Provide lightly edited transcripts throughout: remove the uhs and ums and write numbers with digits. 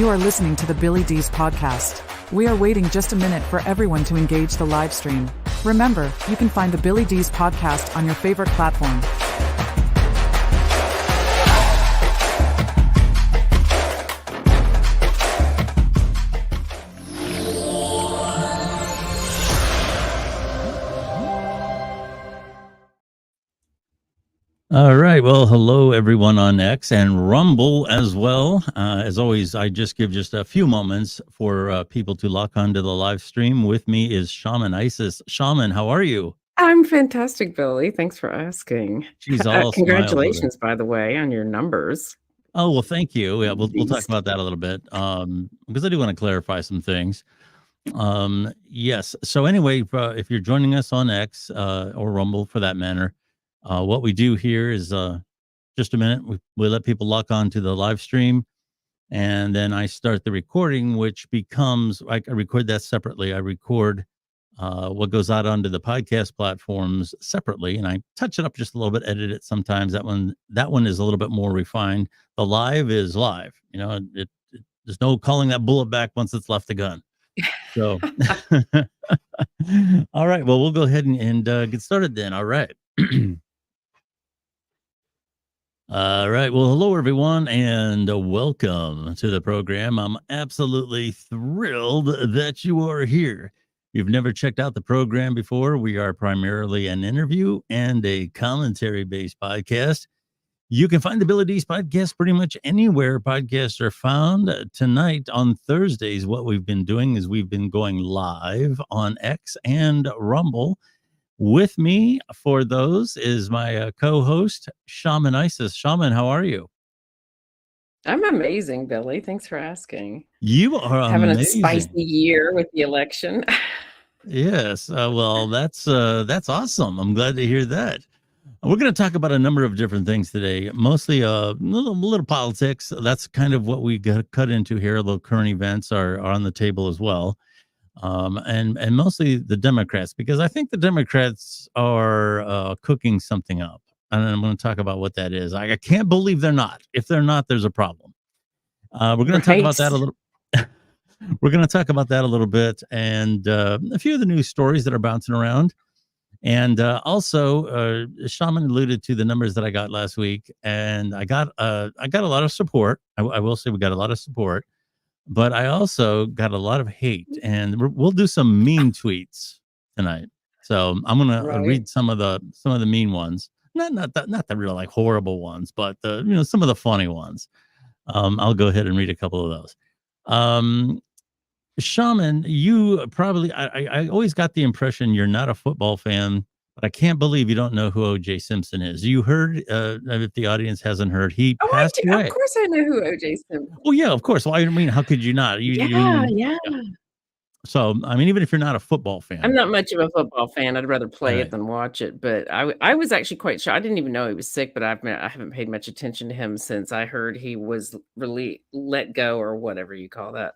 You are listening to the Billy Dees podcast. We are waiting just a minute for everyone to engage the live stream. Remember, you can find the Billy Dees podcast on your favorite platform. All right. Well, hello, everyone on X and Rumble as well. As always, I just give just a few moments for people to lock onto the live stream. With me is Shamanisis. Shaman, how are you? I'm fantastic, Billy. Thanks for asking. She's all Congratulations, by the way, on your numbers. Oh, well, thank you. Yeah, we'll talk about that a little bit because I do want to clarify some things. Yes. So anyway, if you're joining us on X or Rumble for that matter, what we do here is just a minute. We let people lock on to the live stream, and then I start the recording, which becomes I record that separately. I record what goes out onto the podcast platforms separately, and I touch it up just a little bit, edit it sometimes. That one is a little bit more refined. The live is live. You know, there's no calling that bullet back once it's left the gun. So, all right. Well, we'll go ahead and get started then. All right. All right. Well, hello, everyone, and welcome to the program. I'm absolutely thrilled that you are here. If you've never checked out the program before, we are primarily an interview and a commentary-based podcast. You can find the Billy Dees podcast pretty much anywhere podcasts are found. Tonight on Thursdays, what we've been doing is we've been going live on X and Rumble. With me for those is my co-host, Shamanisis. Shaman, how are you? I'm amazing, Billy. Thanks for asking. You are having amazing. A spicy year with the election. Yes. Well, that's awesome. I'm glad to hear that. We're going to talk about a number of different things today, mostly a little politics. That's kind of what we got cut into here. Little current events are on the table as well. And mostly the Democrats, because I think the Democrats are cooking something up. And I'm going to talk about what that is. I can't believe they're not. If they're not, there's a problem. We're going to talk about that a little. We're going to talk about that a little bit, and a few of the news stories that are bouncing around. And also, Shaman alluded to the numbers that I got last week, and I got a lot of support. I will say we got a lot of support. But I also got a lot of hate, and we'll do some mean tweets tonight. So I'm gonna read some of the mean ones, not the real like horrible ones, but some of the funny ones. I'll go ahead and read a couple of those. Shaman, you probably I always got the impression you're not a football fan, but I can't believe you don't know who O.J. Simpson is. You heard, if the audience hasn't heard, he passed away. Of course I know who O.J. Simpson is. Oh, yeah, of course. Well, I mean, how could you not? Yeah. So, I mean, even if you're not a football fan. I'm not much of a football fan. I'd rather play it than watch it. But I was actually quite shocked. I didn't even know he was sick, but I haven't paid much attention to him since I heard he was really let go or whatever you call that.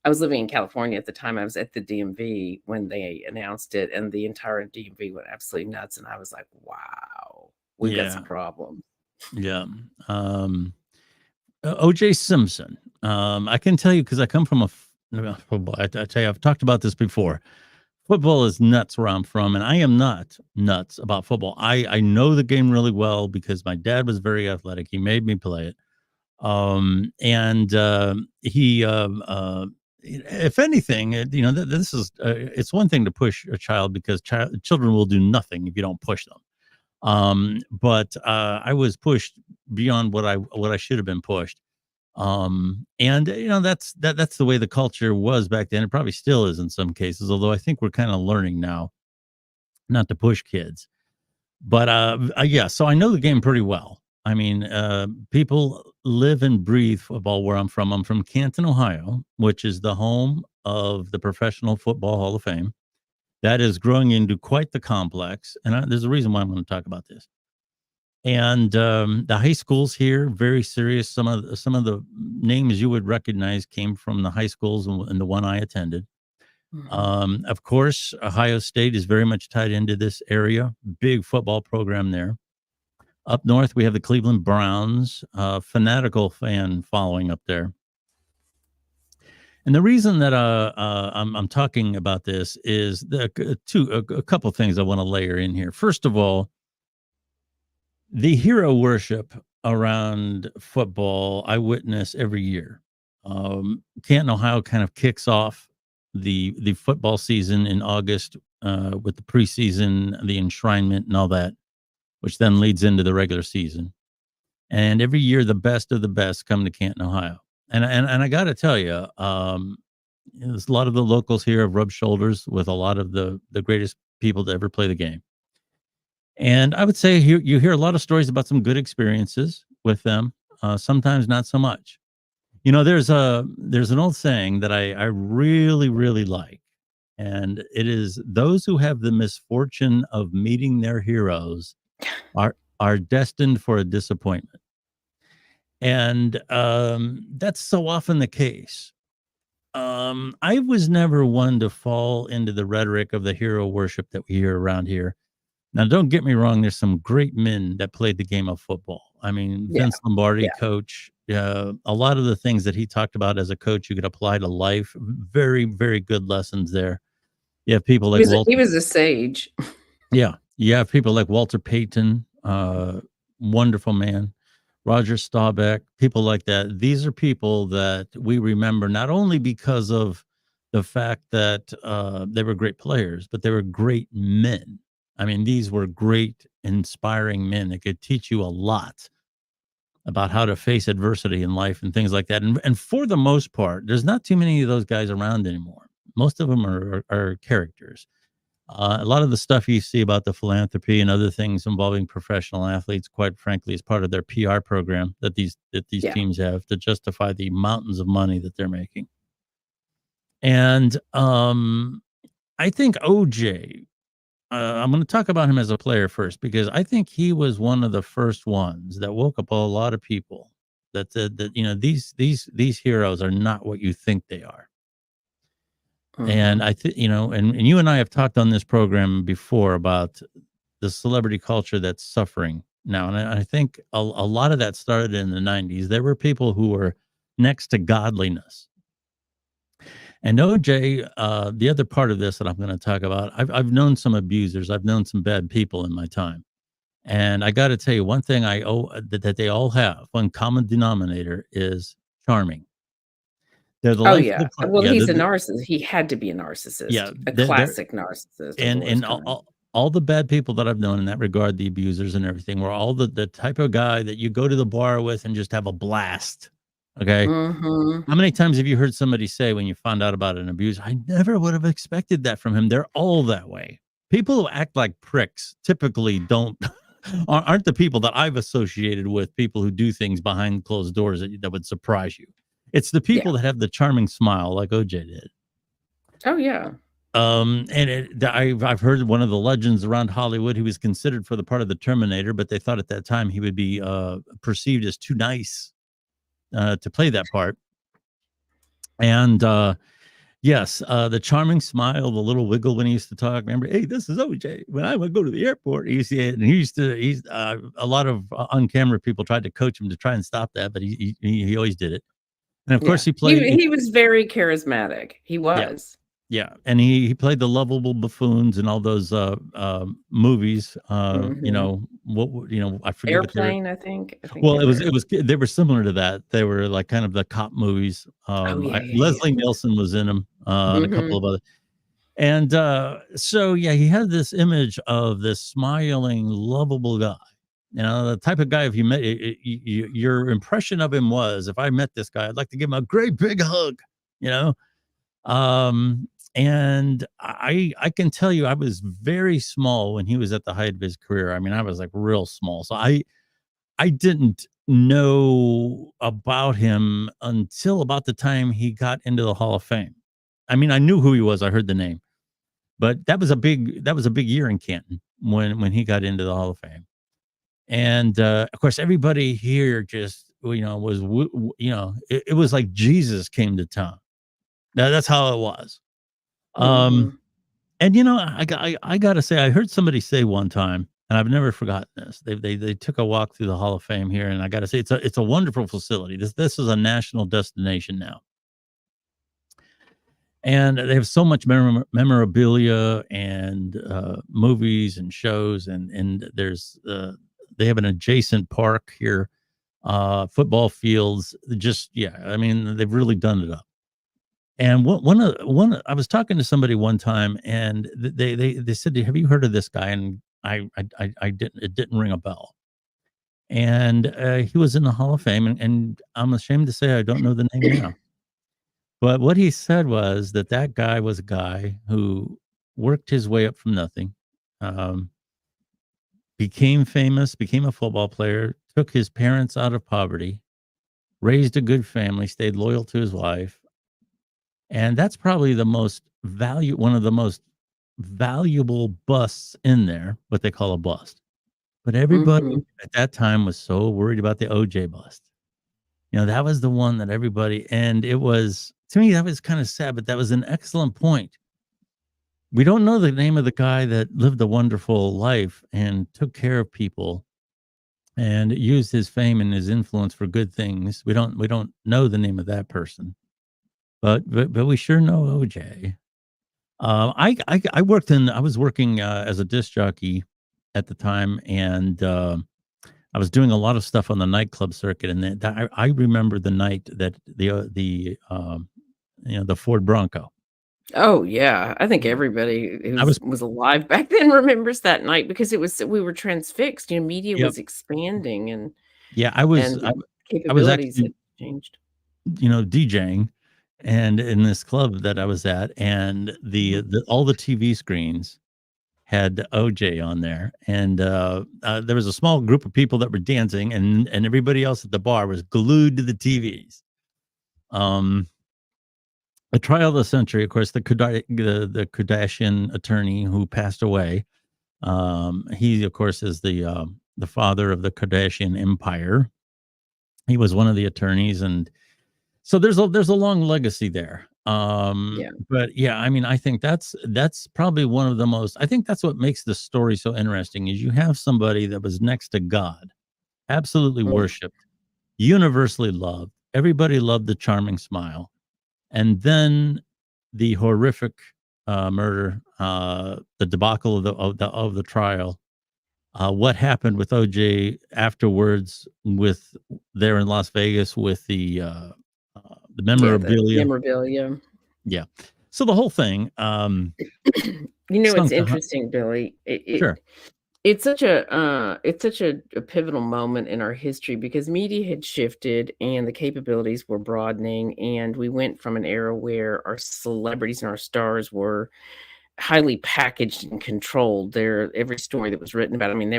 I was living in California at the time. I was at the DMV when they announced it, and the entire DMV went absolutely nuts. And I was like, wow, we've got some problems. Yeah. O.J. Simpson. I can tell you because I come from football. I tell you, I've talked about this before. Football is nuts where I'm from, and I am not nuts about football. I know the game really well because my dad was very athletic. He made me play it. He if anything, this is it's one thing to push a child because children will do nothing if you don't push them. But I was pushed beyond what I should have been pushed. And that's the way the culture was back then. It probably still is in some cases, although I think we're kind of learning now not to push kids. But yeah, so I know the game pretty well. I mean, people live and breathe football where I'm from. I'm from Canton, Ohio, which is the home of the Professional Football Hall of Fame. That is growing into quite the complex. And there's a reason why I'm going to talk about this. And the high schools here, very serious. Some of the names you would recognize came from the high schools and the one I attended. Mm-hmm. Of course, Ohio State is very much tied into this area. Big football program there. Up north, we have the Cleveland Browns, fanatical fan following up there. And the reason that I'm talking about this is a couple things I want to layer in here. First of all, the hero worship around football I witness every year. Canton, Ohio, kind of kicks off the football season in August with the preseason, the enshrinement, and all that, which then leads into the regular season. And every year, the best of the best come to Canton, Ohio. And I got to tell you, there's a lot of the locals here have rubbed shoulders with a lot of the greatest people to ever play the game. And I would say you hear a lot of stories about some good experiences with them. Sometimes not so much. You know, there's an old saying that I really, really like. And it is, those who have the misfortune of meeting their heroes are destined for a disappointment. And that's so often the case. I was never one to fall into the rhetoric of the hero worship that we hear around here. Now, don't get me wrong. There's some great men that played the game of football. I mean, Yeah. Vince Lombardi, Yeah. coach, a lot of the things that he talked about as a coach, you could apply to life. Very, very good lessons there. You have people like He was a sage. Yeah. You have people like Walter Payton, wonderful man, Roger Staubach, people like that. These are people that we remember not only because of the fact that they were great players, but they were great men. I mean, these were great, inspiring men that could teach you a lot about how to face adversity in life and things like that. And for the most part, there's not too many of those guys around anymore. Most of them are characters. A lot of the stuff you see about the philanthropy and other things involving professional athletes, quite frankly, is part of their PR program that these Yeah. teams have to justify the mountains of money that they're making. And I think OJ, I'm going to talk about him as a player first, because I think he was one of the first ones that woke up a lot of people that said that, you know, these heroes are not what you think they are. And I think, you know, and you and I have talked on this program before about the celebrity culture that's suffering now. And I think a lot of that started in the 90s. There were people who were next to godliness. And OJ, the other part of this that I'm going to talk about, I've known some abusers. I've known some bad people in my time. And I got to tell you, one thing that they all have, one common denominator, is charming. They're the life of the party. Well, Yeah, he's a narcissist. He had to be a narcissist. yeah, A they're classic narcissist. and all the bad people that I've known in that regard, the abusers and everything, were all the type of guy that you go to the bar with and just have a blast. Okay. How many times have you heard somebody say when you found out about an abuser, I never would have expected that from him? They're all that way. People who act like pricks typically aren't the people that I've associated with, people who do things behind closed doors that would surprise you. It's the people that have the charming smile like OJ did. Oh, yeah. And I've heard one of the legends around Hollywood, he was considered for the part of the Terminator, but they thought at that time he would be perceived as too nice to play that part. And yes, the charming smile, the little wiggle when he used to talk. Remember, hey, this is OJ. When I would go to the airport, he's a lot of on-camera people tried to coach him to try and stop that, but he always did it. And of course, he played. He was very charismatic. He was. Yeah, and he played the lovable buffoons in all those movies. You know I forget. Airplane, I think. Well, they were similar to that. They were like kind of the cop movies. Leslie Nielsen was in them, and a couple of other. And so he had this image of this smiling, lovable guy. You know, the type of guy, if you met, your impression of him was, if I met this guy, I'd like to give him a great big hug, you know? And I can tell you, I was very small when he was at the height of his career. I mean, I was like real small. So I didn't know about him until about the time he got into the Hall of Fame. I mean, I knew who he was. I heard the name, but that was a big year in Canton when he got into the Hall of Fame. And of course, everybody here just, was, it was like Jesus came to town. That's how it was. And, I got to say, I heard somebody say one time, and I've never forgotten this. They took a walk through the Hall of Fame here, and I got to say, it's a wonderful facility. This is a national destination now. And they have so much memorabilia and movies and shows, and there's they have an adjacent park here, football fields. Just I mean, they've really done it up. And I was talking to somebody one time, and they said, "Have you heard of this guy?" And I didn't. It didn't ring a bell. And he was in the Hall of Fame, and I'm ashamed to say I don't know the name now. But what he said was that guy was a guy who worked his way up from nothing, um, became famous, became a football player, took his parents out of poverty, raised a good family, stayed loyal to his wife. And that's probably one of the most valuable busts in there, what they call a bust. But everybody at that time was so worried about the OJ bust. That was the one that everybody, and it was, to me, that was kind of sad, but that was an excellent point. We don't know the name of the guy that lived a wonderful life and took care of people and used his fame and his influence for good things. We don't know the name of that person, but we sure know OJ. I was working as a disc jockey at the time, and I was doing a lot of stuff on the nightclub circuit, and I remember the night that the Ford Bronco. Oh yeah, I think everybody who was alive back then remembers that night, because we were transfixed. Media was expanding, and I was capabilities actually had changed. DJing, and in this club that I was at, and all the TV screens had OJ on there, and there was a small group of people that were dancing, and everybody else at the bar was glued to the TVs. The trial of the century, of course, the Kardashian attorney who passed away. He, of course, is the father of the Kardashian empire. He was one of the attorneys, and so there's a long legacy there. But I mean, I think that's probably one of the most. I think that's what makes the story so interesting, is you have somebody that was next to God, absolutely worshipped, universally loved. Everybody loved the charming smile. And then the horrific murder, the debacle of the trial, what happened with OJ afterwards, with there in Las Vegas with the memorabilia. The memorabilia. Yeah. So the whole thing. It's interesting, Billy. Sure. It's such a pivotal moment in our history, because media had shifted and the capabilities were broadening, and we went from an era where our celebrities and our stars were highly packaged and controlled. Every story that was written about, I mean,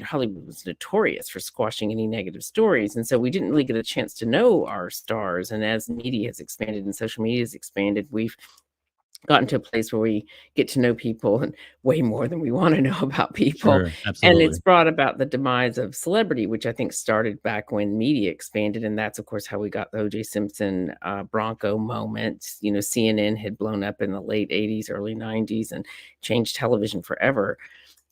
Hollywood was notorious for squashing any negative stories, and so we didn't really get a chance to know our stars. And as media has expanded and social media has expanded, we've gotten to a place where we get to know people, and way more than we want to know about people. Sure, and it's brought about the demise of celebrity, which I think started back when media expanded. And that's, of course, how we got the OJ Simpson Bronco moment. CNN had blown up in the late 80s, early 90s, and changed television forever.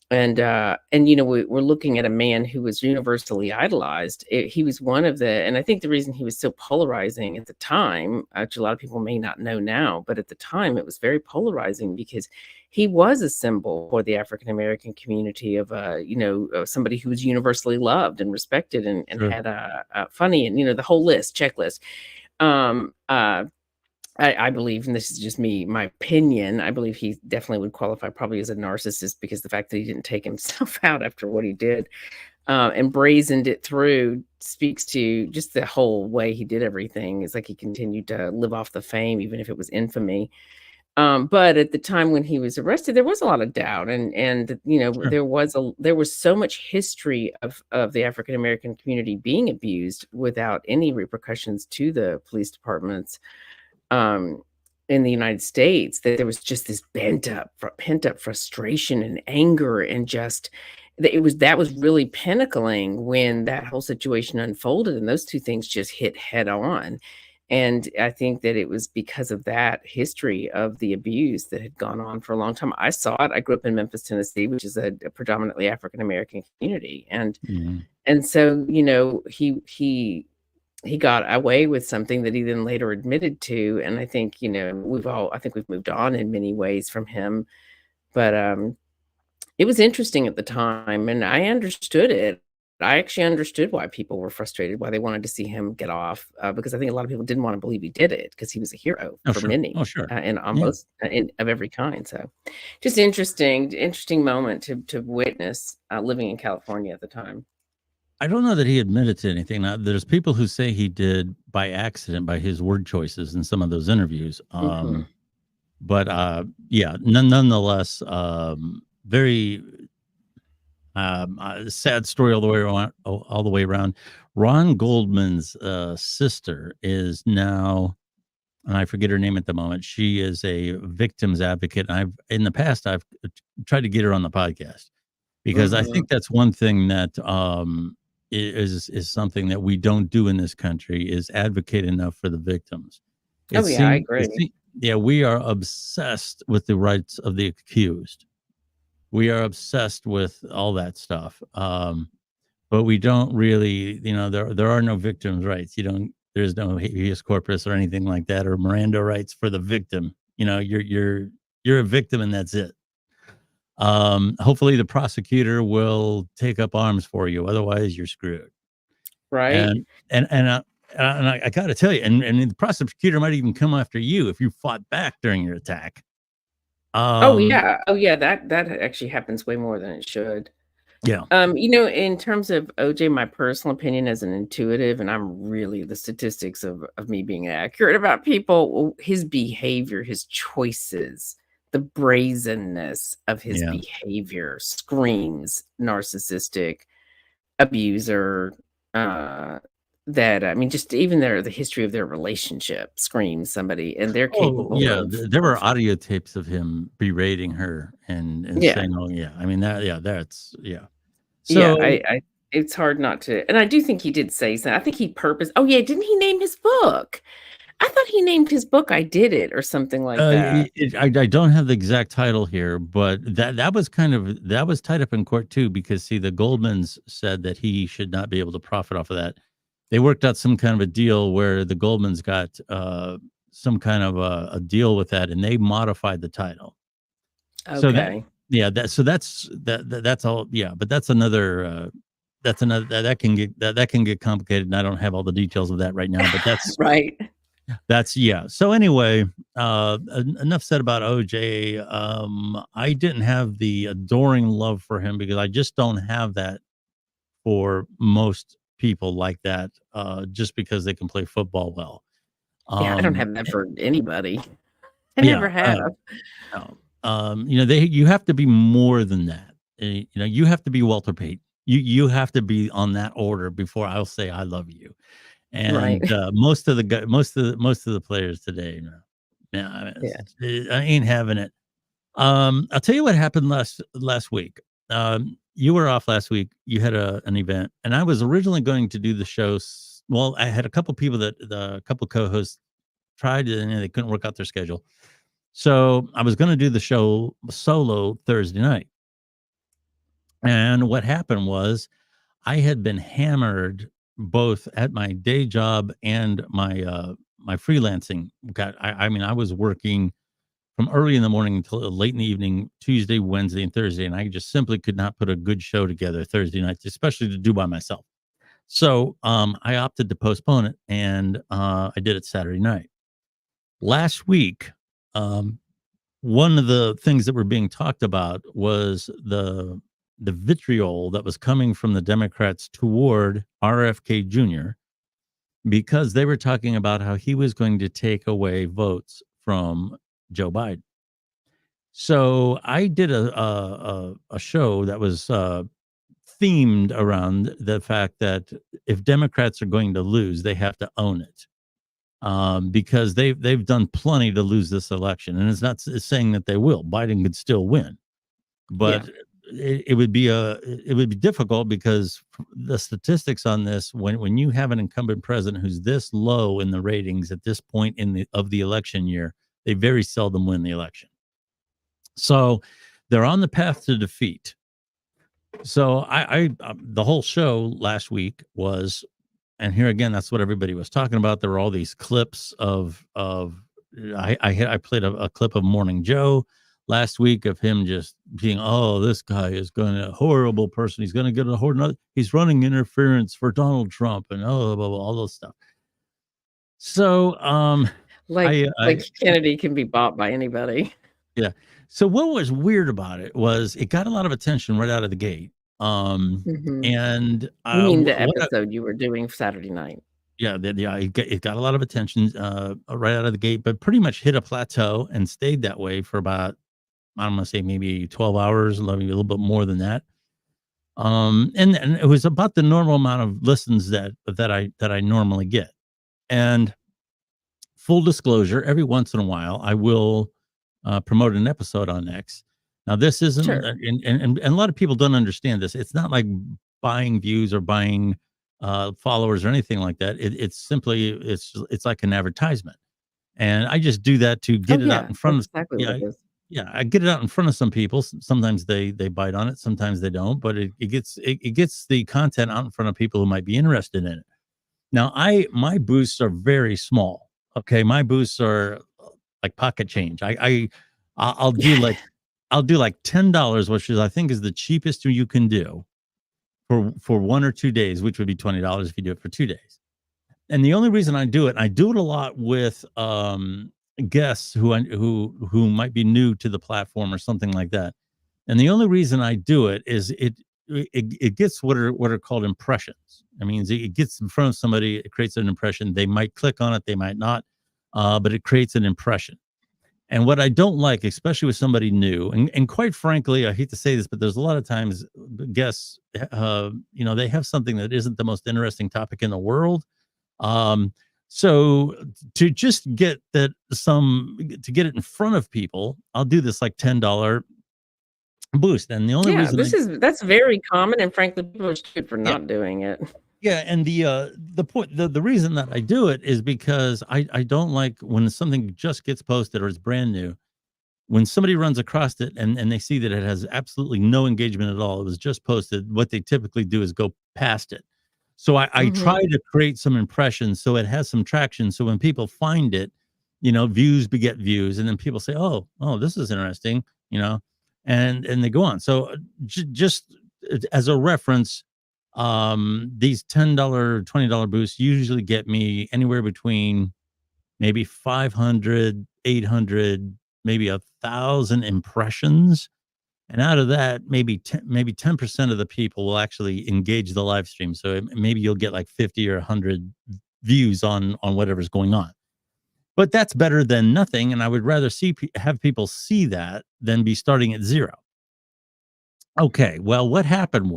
And we're looking at a man who was universally idolized. He was one of and I think the reason he was so polarizing at the time, which a lot of people may not know now, but at the time it was very polarizing, because he was a symbol for the African American community of somebody who was universally loved and respected, and had a funny, and the whole checklist. I believe, and this is just my opinion, I believe he definitely would qualify probably as a narcissist, because the fact that he didn't take himself out after what he did, and brazened it through, speaks to just the whole way he did everything. It's like he continued to live off the fame, even if it was infamy. But at the time when he was arrested, there was a lot of doubt, and Sure. there was so much history of the African American community being abused without any repercussions to the police departments in the United States, that there was just this pent up frustration and anger, and just that was really pinnacling when that whole situation unfolded, and those two things just hit head on. And I think that it was because of that history of the abuse that had gone on for a long time. I saw it. I grew up in Memphis, Tennessee, which is a predominantly African American community, and so he he got away with something that he then later admitted to, and I think, I think we've moved on in many ways from him, but, it was interesting at the time, and I understood it. I actually understood why people were frustrated, why they wanted to see him get off, because I think a lot of people didn't wanna believe he did it because he was a hero Oh, for sure. many, Oh, sure. and on Yeah. both in of every kind, so just interesting moment to witness, living in California at the time. I don't know that he admitted to anything. Now, there's people who say he did by accident by his word choices in some of those interviews. Mhm. But yeah, nonetheless, very sad story all the way around. All the way around. Ron Goldman's sister is now, and I forget her name at the moment. She is a victims advocate. And I've in the past I've tried to get her on the podcast because I Mhm. think that's one thing that is something that we don't do in this country is advocate enough for the victims. Oh, yeah, I agree. Yeah, we are obsessed with the rights of the accused. We are obsessed with all that stuff. But we don't really, there are no victims' rights. There's no habeas corpus or anything like that, or Miranda rights for the victim. You're a victim, and that's it. Hopefully, the prosecutor will take up arms for you. Otherwise, you're screwed. Right? And I got to tell you, and the prosecutor might even come after you if you fought back during your attack. Oh, Um, yeah. Oh, yeah, that actually happens way more than it should. yeah, In terms of OJ, my personal opinion as an intuitive, and I'm really the statistics of me being accurate about people, his behavior, his choices, the brazenness of his yeah. behavior screams narcissistic abuser. Uh, that I mean, just even the history of their relationship screams somebody, and they're Oh, capable yeah, there of were audio tapes of him berating her and yeah. saying, "Oh, yeah." I mean, that's yeah. Yeah, So, I it's hard not to, and I do think he did say so. I think he purpose oh, yeah, didn't he name his book? I thought he named his book "I Did It" or something like that. I don't have the exact title here, but that was tied up in court too, because see, the Goldmans said that he should not be able to profit off of that. They worked out some kind of a deal where the Goldmans got some kind of a deal with that, and they modified the title. So that Okay. yeah, that's all. Yeah, but that can get complicated, and I don't have all the details of that right now. But Right. that's yeah. So anyway, enough said about OJ. I didn't have the adoring love for him because I just don't have that for most people like that. Just because they can play football well. Yeah, I don't Um, have that for anybody. I yeah. never have. No. You have to be more than that. You have to be Walter Payton. You have to be on that order before I'll say I love you. Right. And most of the most of the players today, no, yeah, Yeah. I ain't having it. I'll tell you what happened last week. You were off last week. You had an event, and I was originally going to do the show. Well, I had a couple people the couple co-hosts tried, and they couldn't work out their schedule. So I was going to do the show solo Thursday night. And what happened was I had been hammered both at my day job and my freelancing. I mean, I was working from early in the morning until late in the evening, Tuesday, Wednesday, and Thursday, and I just simply could not put a good show together Thursday nights, especially to do by myself. So I opted to postpone it, and I did it Saturday night. Last week, um, one of the things that were being talked about was the vitriol that was coming from the Democrats toward RFK Jr. because they were talking about how he was going to take away votes from Joe Biden. So I did a show that was themed around the fact that if Democrats are going to lose, they have to own it, because they've done plenty to lose this election, and it's not saying that they will. Biden could still win, Yeah. but it would be difficult because the statistics on this, when you have an incumbent president who's this low in the ratings at this point of the election year, they very seldom win the election. So they're on the path to defeat. So the whole show last week was And here again, that's what everybody was talking about. There were all these clips I played a clip of Morning Joe last week of him just being, oh, this guy is going to horrible person. He's going to get a horrible. He's running interference for Donald Trump and blah, blah, blah, all those stuff. So, like Kennedy can be bought by anybody. Yeah. So what was weird about it was it got a lot of attention right out of the gate. And You mean the episode you were doing Saturday night? Yeah, it got a lot of attention right out of the gate, but pretty much hit a plateau and stayed that way for about, I'm gonna say maybe 12 hours, maybe a little bit more than that. And it was about the normal amount of listens that I normally get. And full disclosure, every once in a while, I will promote an episode on X. Now, this isn't, Sure. and a lot of people don't understand this. It's not like buying views or buying followers or anything like that. It's simply, it's like an advertisement. And I just do that to get it out in front of, exactly what it is. yeah, I get it out in front of some people. Sometimes they bite on it, sometimes they don't, but it gets the content out in front of people who might be interested in it. Now, my boosts are very small. Okay, my boosts are like pocket change. I'll do like $10, which is I think is the cheapest you can do for 1 or 2 days, which would be $20 if you do it for 2 days. And the only reason I do it a lot with guests who might be new to the platform or something like that. And the only reason I do it is it gets what are called impressions. I mean, it gets in front of somebody, it creates an impression. They might click on it, they might not, but it creates an impression. And what I don't like, especially with somebody new, and quite frankly, I hate to say this, but there's a lot of times guests, they have something that isn't the most interesting topic in the world. So to just get to get it in front of people, I'll do this like $10 boost. And the only reason that's very common, and frankly, people are stupid for not doing it. Yeah, and the reason that I do it is because I don't like when something just gets posted or it's brand new. When somebody runs across it and they see that it has absolutely no engagement at all, it was just posted, what they typically do is go past it. So I try to create some impressions so it has some traction. So when people find it, views beget views, and then people say, oh, this is interesting, and they go on. So just as a reference, these $10, $20 boosts usually get me anywhere between maybe 500, 800, maybe 1,000 impressions. And out of that, maybe 10% of the people will actually engage the live stream. So maybe you'll get like 50 or 100 views on whatever's going on. But that's better than nothing. And I would rather have people see that than be starting at zero. Okay, well, what happened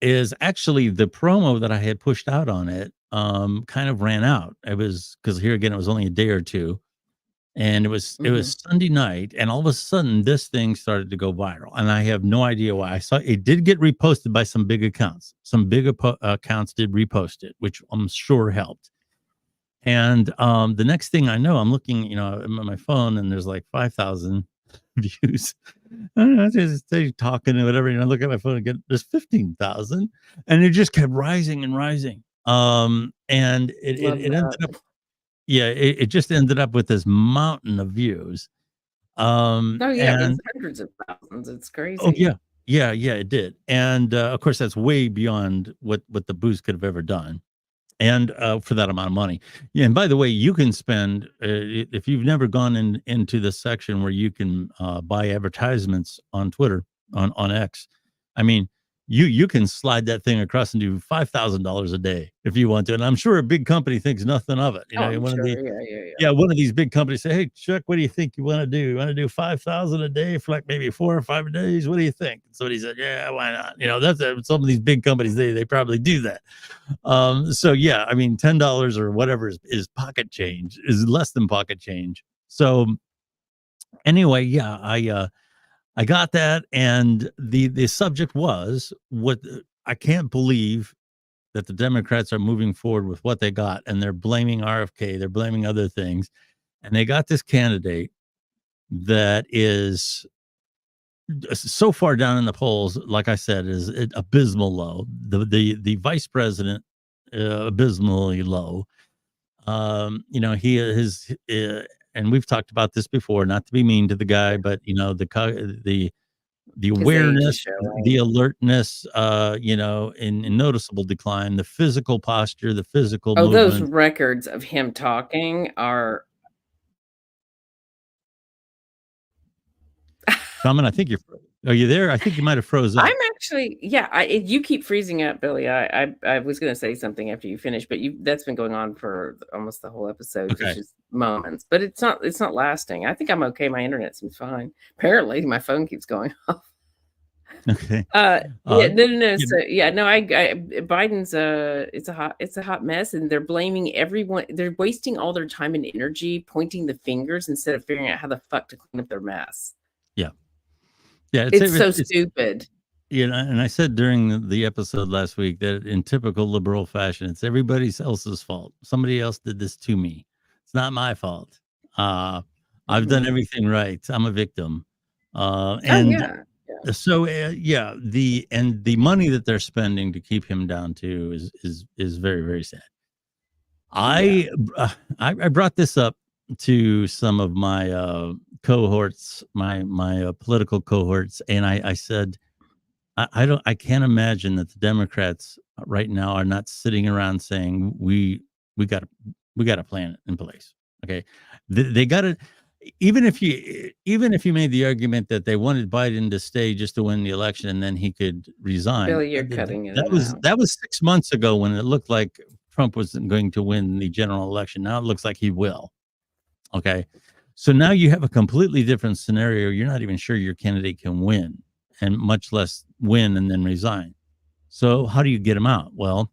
is actually the promo that I had pushed out on it kind of ran out. It was because here again, it was only a day or two. And it was Sunday night, and all of a sudden this thing started to go viral. And I have no idea why. I saw it did get reposted by some big accounts. Some big accounts did repost it, which I'm sure helped. And the next thing I know, I'm looking, at my phone, and there's like 5,000 views. I don't know, just stay talking and whatever. I look at my phone again, there's 15,000, and it just kept rising and rising. And it ended up, it just ended up with this mountain of views. And it's hundreds of thousands. It's crazy. Oh yeah, it did. And of course, that's way beyond what the boost could have ever done. And for that amount of money. Yeah, and by the way, you can spend if you've never gone into the section where you can buy advertisements on Twitter on X. I mean, you can slide that thing across and do $5,000 a day if you want to. And I'm sure a big company thinks nothing of it. One of these big companies say, "Hey, Chuck, what do you think you want to do? You want to do 5,000 a day for like maybe 4 or 5 days? What do you think?" And somebody said, "Yeah, why not?" That's some of these big companies, they probably do that. So yeah, I mean, $10 or whatever is pocket change, is less than pocket change. So anyway, yeah, I got that, and the subject was I can't believe that the Democrats are moving forward with what they got, and they're blaming RFK, they're blaming other things, and they got this candidate that is so far down in the polls, like I said, is abysmal low. The vice president abysmally low. You know, and we've talked about this before, not to be mean to the guy, but you know, the His age is awareness, the showing. alertness, you know, in noticeable decline, the physical posture, the physical Oh, those movement. records of him talking are Shaman, I think are you there? I think you might have froze up. I'm actually yeah, you keep freezing up, Billy. I was gonna say something after you finish, but that's been going on for almost the whole episode. It's Okay. just moments, but it's not lasting. I think I'm okay. My internet seems fine. Apparently, my phone keeps going off. Okay. Yeah, no. You So yeah, no, Biden's it's a hot mess, and they're blaming everyone. They're wasting all their time and energy pointing the fingers instead of figuring out how the fuck to clean up their mess. yeah. Yeah, It's so stupid. you know, and I said during the episode last week that in typical liberal fashion, it's everybody else's fault. Somebody else did this to me. It's not my fault. I've done Mhm. everything right. I'm a victim. Oh And yeah. so yeah, the money that they're spending to keep him down too is very, very sad. Yeah. I brought this up to some of my cohorts, my political cohorts, and I said I can't imagine that the Democrats right now are not sitting around saying we got a plan in place. Okay, they got it. Even if you made the argument that they wanted Biden to stay just to win the election and then he could resign, Billy, you're cutting in that and was out. 6 months ago when it looked like Trump wasn't going to win the general election. Now it looks like he will. Okay, so now you have a completely different scenario. You're not even sure your candidate can win, and much less win and then resign. So how do you get him out? Well,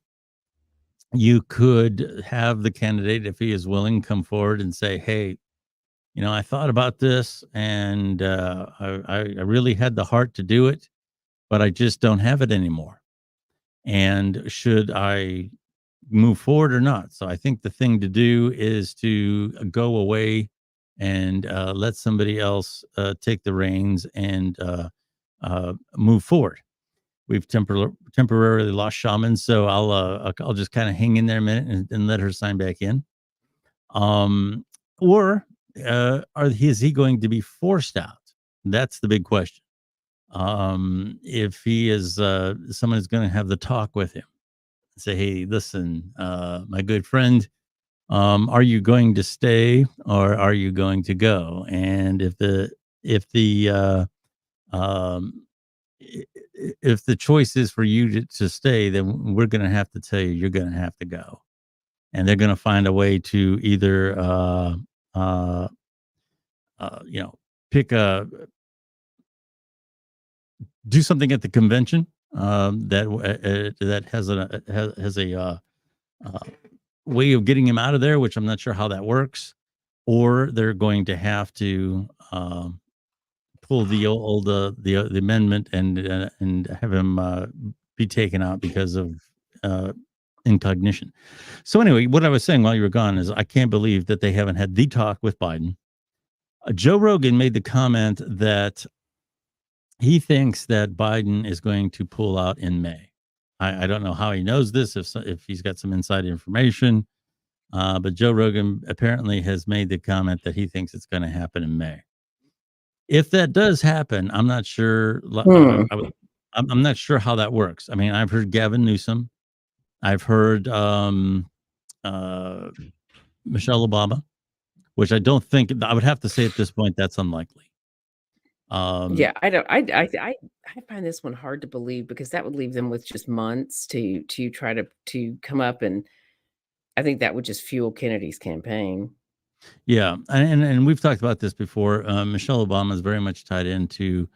you could have the candidate, if he is willing, come forward and say, "Hey, you know, I thought about this, and I really had the heart to do it, but I just don't have it anymore. And should I move forward or not?" So I think the thing to do is to go away and let somebody else take the reins and move forward. We've temporarily lost Shaman, so I'll just kind of hang in there a minute and let her sign back in. Or is he going to be forced out? That's the big question. If he is, someone is going to have the talk with him, say, "Hey, listen, my good friend, are you going to stay or are you going to go?" And if the um, if the choice is for you to stay, then we're going to have to tell you you're going to have to go, and they're going to find a way to either uh, you know, pick a do something at the convention that has a way of getting him out of there, which I'm not sure how that works, or they're going to have to pull the amendment and have him be taken out because of incognition. So anyway, what I was saying while you were gone is I can't believe that they haven't had the talk with Biden. Joe Rogan made the comment that he thinks that Biden is going to pull out in May. I don't know how he knows this, if he's got some inside information, but Joe Rogan apparently has made the comment that he thinks it's going to happen in May. If that does happen, I'm not sure. I'm not sure how that works. I mean, I've heard Gavin Newsom, I've heard Michelle Obama, which I don't think. I would have to say at this point that's unlikely. Yeah, I don't. I find this one hard to believe because that would leave them with just months to try to come up, and I think that would just fuel Kennedy's campaign. Yeah, and we've talked about this before. Michelle Obama is very much tied into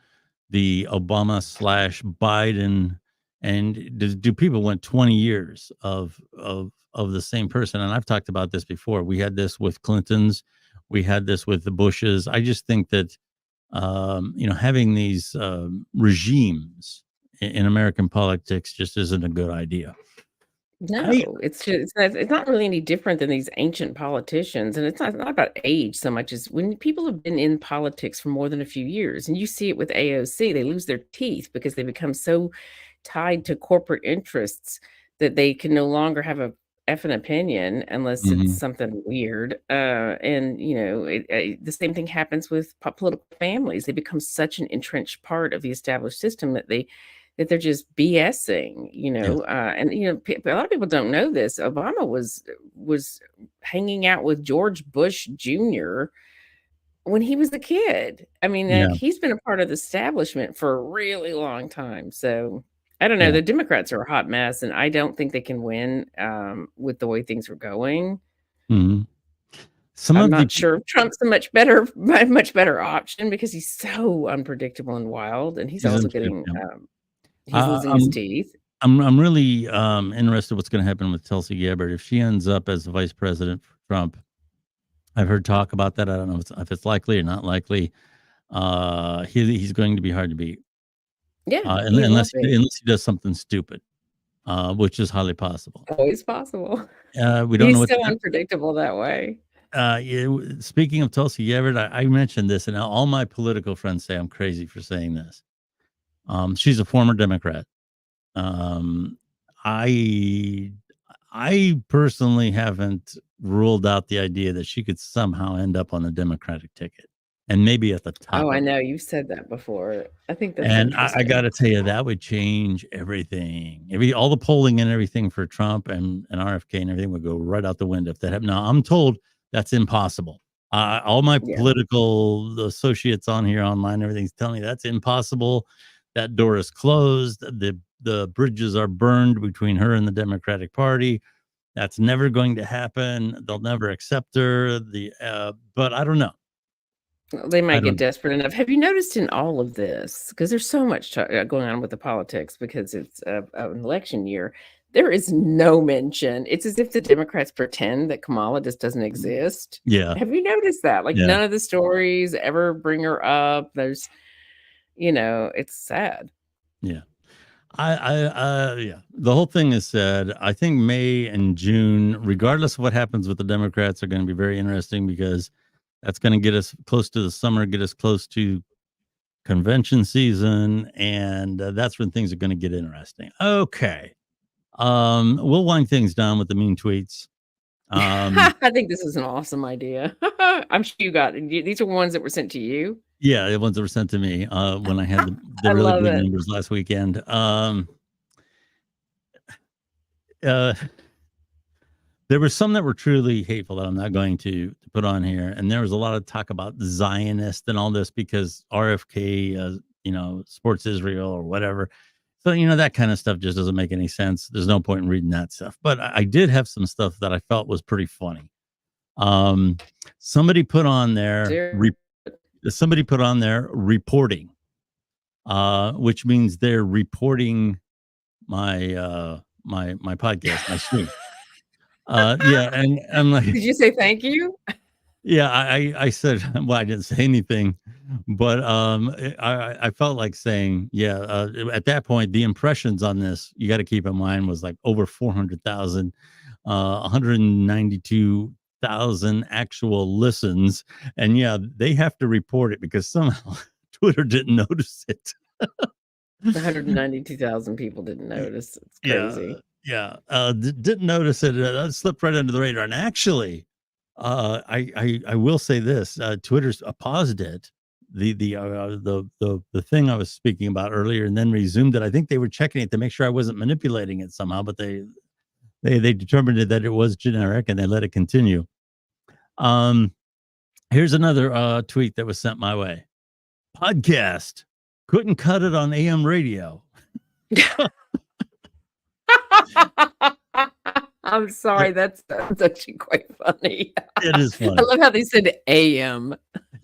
the Obama/Biden, and do people want 20 years of the same person? And I've talked about this before. We had this with Clintons, we had this with the Bushes. I just think that you know, having these regimes in American politics just isn't a good idea. No, it's not really any different than these ancient politicians, and it's not about age so much as when people have been in politics for more than a few years, and you see it with AOC, they lose their teeth because they become so tied to corporate interests that they can no longer have a effing opinion unless it's Hmm. something weird. And the same thing happens with political families. They become such an entrenched part of the established system that they're just BSing. Yes. A lot of people don't know this. Obama was hanging out with George Bush Jr. when he was a kid. I mean, Yeah. he's been a part of the establishment for a really long time. So I don't know. Yeah. The Democrats are a hot mess, and I don't think they can win with the way things are going. Hmm. Some I'm of the not sure if Trump's a much better option because he's so unpredictable and wild, and he's He's also unpredictable. getting Yeah. he's I, losing his I'm teeth. I'm really interested what's going to happen with Tulsi Gabbard if she ends up as the vice president for Trump. I've heard talk about that. I don't know if it's likely or not likely. He's going to be hard to beat, Yeah, he will be. unless he does something stupid, which is highly possible. Always possible. We don't know He's what. so unpredictable that way. Yeah, speaking of Tulsi Gabbard, I mentioned this, and all my political friends say I'm crazy for saying this. She's a former Democrat. Um, I I personally haven't ruled out the idea that she could somehow end up on the Democratic ticket and maybe at the top Oh, I of it. know, you've said that before. I think that's And I interesting. got to tell you, that would change everything. All the polling and everything for Trump and RFK and everything would go right out the window if that happened. Now, I'm told that's impossible. All my Yeah. political associates on here online, everything's telling me that's impossible. That door is closed. The bridges are burned between her and the Democratic Party. That's never going to happen. They'll never accept her. But I don't know. Well, they I might get don't. desperate enough. Have you noticed in all of this, because there's so much going on with the politics because it's an election year, there is no mention. It's as if the Democrats pretend that Kamala just doesn't exist. Yeah, Have you noticed that? Like yeah, none of the stories ever bring her up. It's sad. yeah. Yeah. The whole thing is said. I think May and June, regardless of what happens with the Democrats, are going to be very interesting because that's going to get us close to the summer, get us close to convention season, and that's when things are going to get interesting. Okay. We'll wind things down with the mean tweets. I think this is an awesome idea. I'm sure these are ones that were sent to you. Yeah, the ones that were sent to me when I had the I really love big it. numbers last weekend. Uh, There were some that were truly hateful that I'm not going to put on here, and there was a lot of talk about Zionist and all this because RFK, supports Israel or whatever. So that kind of stuff just doesn't make any sense. There's no point in reading that stuff. But I did have some stuff that I felt was pretty funny. Um, somebody put on there, Sure. somebody put on there reporting, which means they're reporting my podcast, my stream. Yeah, and I'm like, Did you say thank you? yeah, I said, well, I didn't say anything, but I felt like saying, yeah. At that point, the impressions on this, you got to keep in mind, was like over 400,000, 192,000 actual listens, and yeah, they have to report it because somehow Twitter didn't notice it. 192,000 people didn't notice. It's Yeah, crazy. yeah. Didn't notice it. Slipped right under the radar. And actually, I will say this: Twitter's paused it, the thing I was speaking about earlier, and then resumed it. I think they were checking it to make sure I wasn't manipulating it somehow, but they determined that it was generic and they let it continue. Here's another tweet that was sent my way. Podcast couldn't cut it on AM radio. I'm sorry, that's actually quite funny. It is I funny. love how they said AM.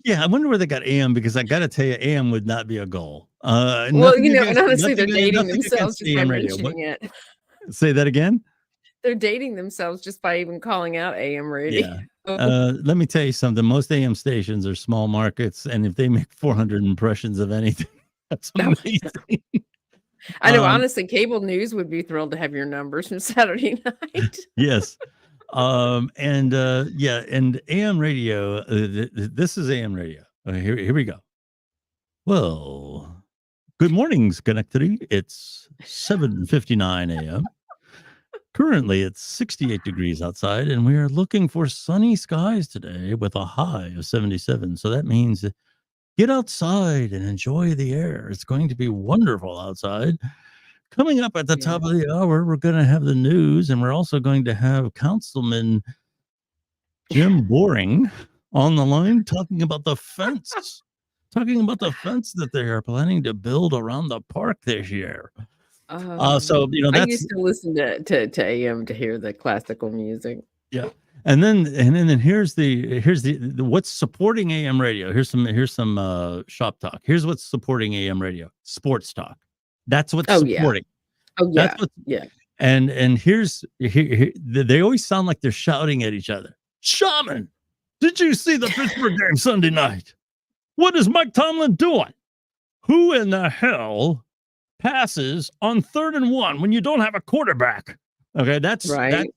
Yeah, I wonder where they got AM because I got to tell you, AM would not be a goal. Well, Nothing and honestly, they're dating nothing themselves against just by AM radio. What? mentioning it. Say that again. They're dating themselves just by even calling out AM radio. Yeah. Let me tell you something. Most AM stations are small markets, and if they make 400 impressions of anything, that's amazing. I know, honestly, cable news would be thrilled to have your numbers from Saturday night. Yes. And AM radio, this is AM radio. Here we go. Well, good morning, Schenectady. It's 7:59 a.m. Currently, it's 68 degrees outside, and we are looking for sunny skies today with a high of 77. So that means get outside and enjoy the air. It's going to be wonderful outside. Coming up at the top of the hour, we're going to have the news, and we're also going to have Councilman Jim Boring on the line talking about the fence. Talking about the fence that they are planning to build around the park this year. So I that's used to listen to AM to hear the classical music. yeah. And then here's the what's supporting AM radio. Here's some shop talk. Here's what's supporting AM radio. Sports talk. That's what's supporting. Oh yeah. That's what, yeah. And here's here, they always sound like they're shouting at each other. Shaman, did you see the Pittsburgh game Sunday night? What is Mike Tomlin doing? Who in the hell passes on 3rd and 1 when you don't have a quarterback? Okay, that's right.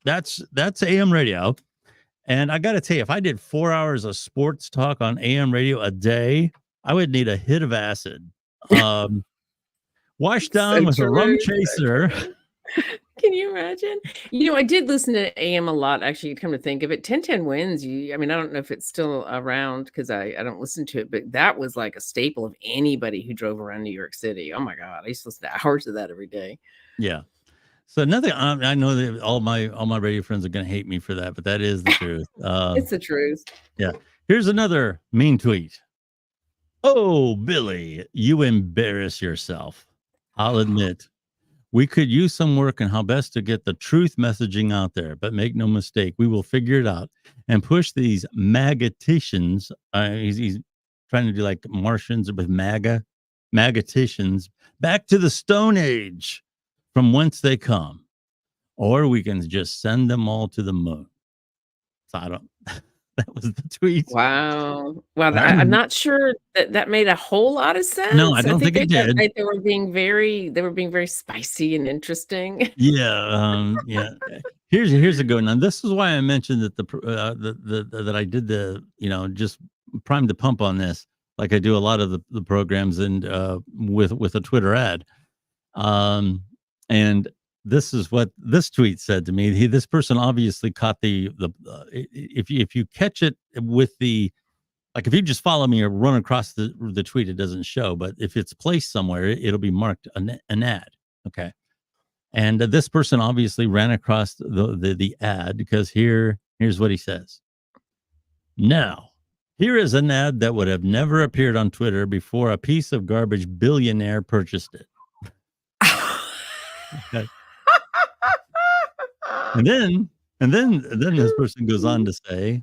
That's AM radio. And I got to tell you, if I did 4 hours of sports talk on AM radio a day, I would need a hit of acid. Washed down with a rum chaser. Can you imagine? I did listen to AM a lot, actually, come to think of it. 1010 Wins, I don't know if it's still around because I don't listen to it, but that was like a staple of anybody who drove around New York City. Oh my God. I used to listen to hours of that every day. Yeah. So nothing. I know that all my radio friends are going to hate me for that, but that is the truth. It's the truth. Yeah. Here's another mean tweet. Oh, Billy, you embarrass yourself. I'll admit, we could use some work on how best to get the truth messaging out there, but make no mistake, we will figure it out and push these magaticians. He's trying to do like Martians with magaticians back to the Stone Age, from whence they come, or we can just send them all to the moon. So I don't. That was the tweet. Wow. Well, I'm not sure that made a whole lot of sense. No, I don't think it did. They were being very spicy and interesting. Yeah. Yeah. Here's a good one. And this is why I mentioned that that I did just prime the pump on this, like I do a lot of the programs and with a Twitter ad. And this is what this tweet said to me. This person obviously caught if you catch it with like if you just follow me or run across the tweet, it doesn't show. But if it's placed somewhere, it'll be marked an ad. Okay. And this person obviously ran across the ad because here's what he says. Now, here is an ad that would have never appeared on Twitter before a piece of garbage billionaire purchased it. Okay. And then this person goes on to say,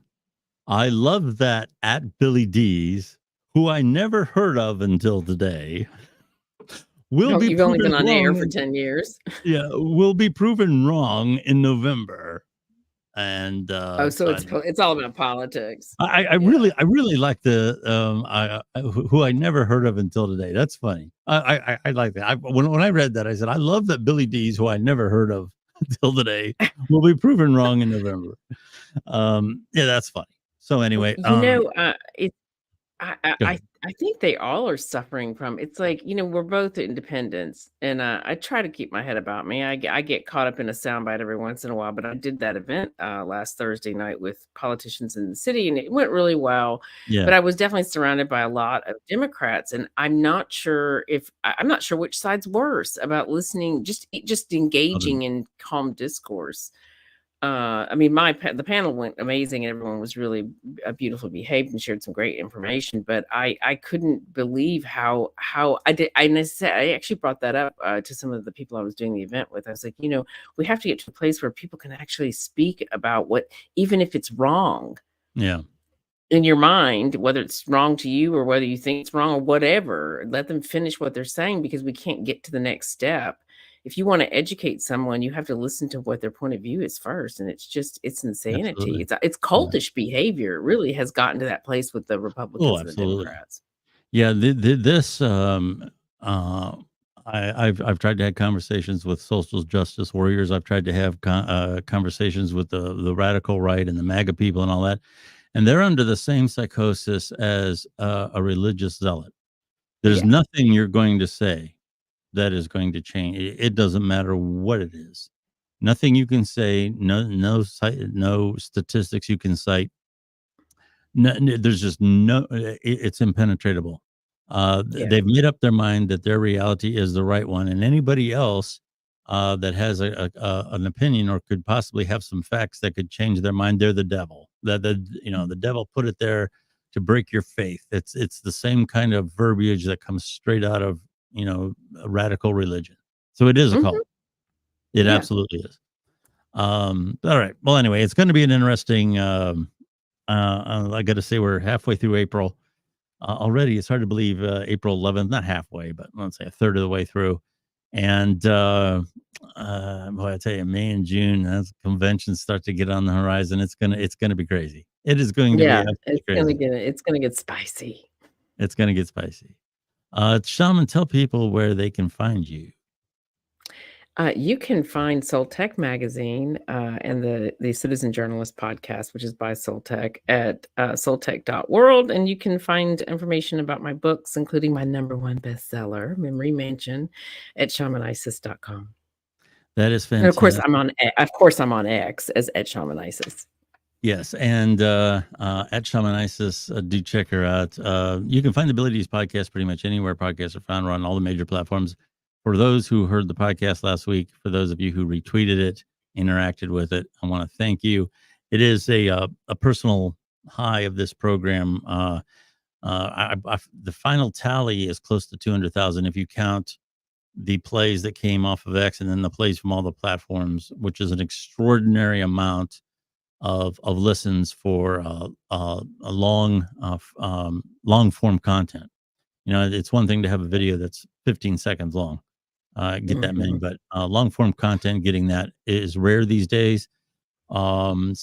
I love that at Billy Dees, who I never heard of until today. You've only been on air for 10 years. Yeah, will be proven wrong in November. And so it's all about politics. I really like the who I never heard of until today. That's funny. I like that. When I read that, I said, I love that Billy Dees, who I never heard of until today, will be proven wrong in November. Yeah, that's funny. So anyway, I think they all are suffering from. It's like, we're both independents, and I try to keep my head about me. I get caught up in a soundbite every once in a while, but I did that event last Thursday night with politicians in the city, and it went really well. Yeah. But I was definitely surrounded by a lot of Democrats, and I'm not sure which side's worse about listening, just engaging in calm discourse. The panel went amazing and everyone was really beautifully behaved and shared some great information, but I couldn't believe how I did. I actually brought that up to some of the people I was doing the event with. I was like, we have to get to a place where people can actually speak about what, even if it's wrong. Yeah. In your mind, whether it's wrong to you or whether you think it's wrong or whatever, let them finish what they're saying, because we can't get to the next step. If you want to educate someone, you have to listen to what their point of view is first. And it's insanity. Absolutely. It's cultish behavior. It really has gotten to that place with the Republicans and the Democrats. Yeah. I've tried to have conversations with social justice warriors. I've tried to have conversations with the radical right and the MAGA people and all that. And they're under the same psychosis as a religious zealot. There's nothing you're going to say that is going to change. It doesn't matter what it is. Nothing you can say, no statistics you can cite. There's just it's impenetrable. Yeah. They've made up their mind that their reality is the right one, and anybody else that has an opinion or could possibly have some facts that could change their mind, they're the devil. The devil put it there to break your faith. It's the same kind of verbiage that comes straight out of a radical religion. So it is a cult. It Yeah. absolutely is. All right. Well, anyway, it's going to be an interesting. I got to say, we're halfway through April already. It's hard to believe April 11th, not halfway, but let's say a third of the way through. And boy, I tell you, May and June, as conventions start to get on the horizon, it's gonna be crazy. It is going to be Yeah, absolutely crazy. it's gonna get spicy. It's gonna get spicy. Shaman, tell people where they can find you. You can find Soul Tech Magazine and the Citizen Journalist podcast, which is by Soul Tech, at soultech.world. And you can find information about my books, including my #1 bestseller, Memory Mansion, at shamanisis.com. That is And of course, fantastic. I'm on X as at Shamanisis. Yes, and at Shamanisis, do check her out. You can find the Billy Dees podcast pretty much anywhere podcasts are found. We're on all the major platforms. For those who heard the podcast last week, for those of you who retweeted it, interacted with it, I want to thank you. It is a personal high of this program. The final tally is close to 200,000 if you count the plays that came off of X and then the plays from all the platforms, which is an extraordinary amount of listens for a long form content. It's one thing to have a video that's 15 seconds long, get that many, but long form content, getting that is rare these days. So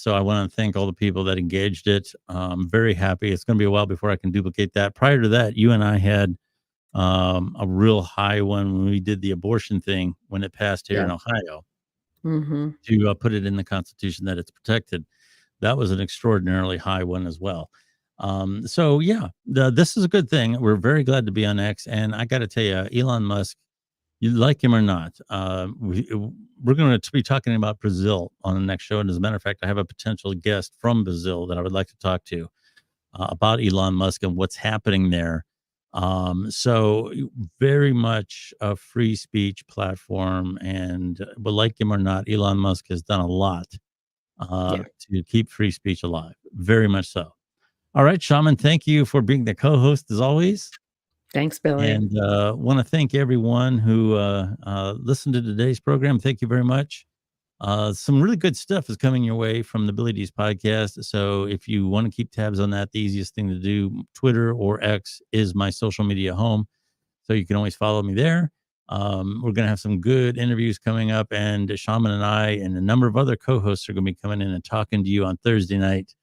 I want to thank all the people that engaged it. I'm very happy. It's going to be a while before I can duplicate that. Prior to that, you and I had a real high one when we did the abortion thing when it passed here in Ohio. To put it in the Constitution that it's protected. That was an extraordinarily high one as well. So yeah, this is a good thing. We're very glad to be on X, and I got to tell you, Elon Musk, you like him or not, we're going to be talking about Brazil on the next show. And as a matter of fact, I have a potential guest from Brazil that I would like to talk to about Elon Musk and what's happening there. So very much a free speech platform, but like him or not, Elon Musk has done a lot to keep free speech alive. Very much so. All right, Shaman, thank you for being the co-host as always. Thanks, Billy. And want to thank everyone who listened to today's program. Thank you very much. Some really good stuff is coming your way from the Billy Dees podcast. So if you want to keep tabs on that, the easiest thing to do, Twitter or X is my social media home. So you can always follow me there. We're going to have some good interviews coming up, and Shaman and I and a number of other co-hosts are going to be coming in and talking to you on Thursday night.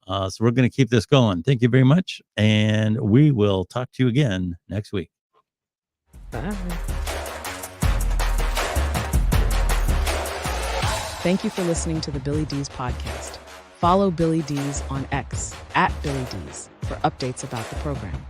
So we're going to keep this going. Thank you very much. And we will talk to you again next week. Bye. Thank you for listening to the Billy Dees podcast. Follow Billy Dees on X @BillyDees for updates about the program.